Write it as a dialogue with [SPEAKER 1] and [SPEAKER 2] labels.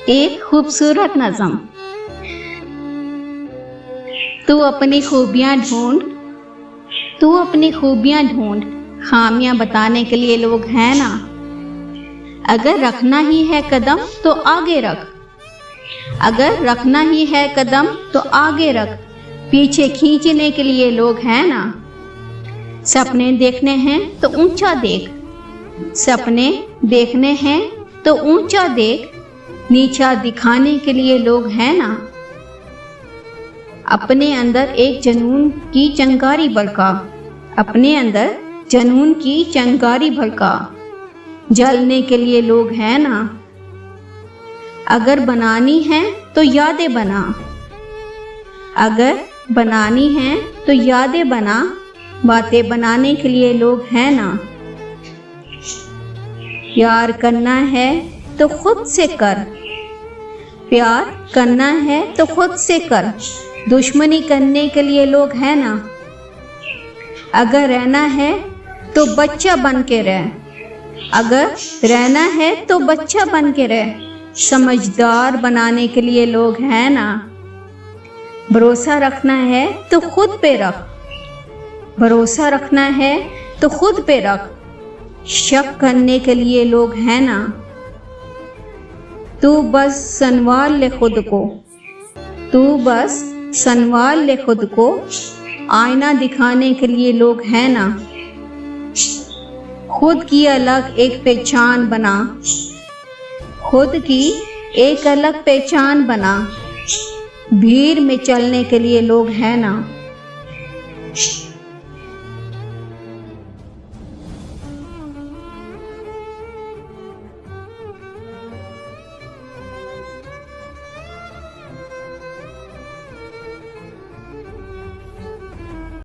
[SPEAKER 1] एक खूबसूरत नज़म। तू अपनी खूबियां ढूंढ, खामियां बताने के लिए लोग हैं ना। अगर रखना ही है कदम तो आगे रख, अगर रखना ही है कदम तो आगे रख, पीछे खींचने के लिए लोग हैं ना। सपने देखने हैं तो ऊंचा देख, सपने देखने हैं तो ऊंचा देख, नीचा दिखाने के लिए लोग हैं ना। अपने अंदर एक जनून की चिंगारी भड़का, अपने अंदर जनून की चिंगारी भड़का, जलने के लिए लोग हैं ना। अगर बनानी है तो यादें बना, अगर बनानी है तो यादें बना, बातें बनाने के लिए लोग हैं ना। प्यार करना है तो खुद से कर, प्यार करना है तो खुद से कर, दुश्मनी करने के लिए लोग हैं ना। अगर रहना है तो बच्चा बन के रह, अगर रहना है तो बच्चा बन के रह, समझदार बनाने के लिए लोग हैं ना। भरोसा रखना है तो खुद पे रख, भरोसा रखना है तो खुद पे रख, शक करने के लिए लोग हैं ना। तू बस संवार ले खुद को, तू बस संवार ले खुद को, आईना दिखाने के लिए लोग हैं ना। खुद की अलग एक पहचान बना, खुद की एक अलग पहचान बना, भीड़ में चलने के लिए लोग हैं ना।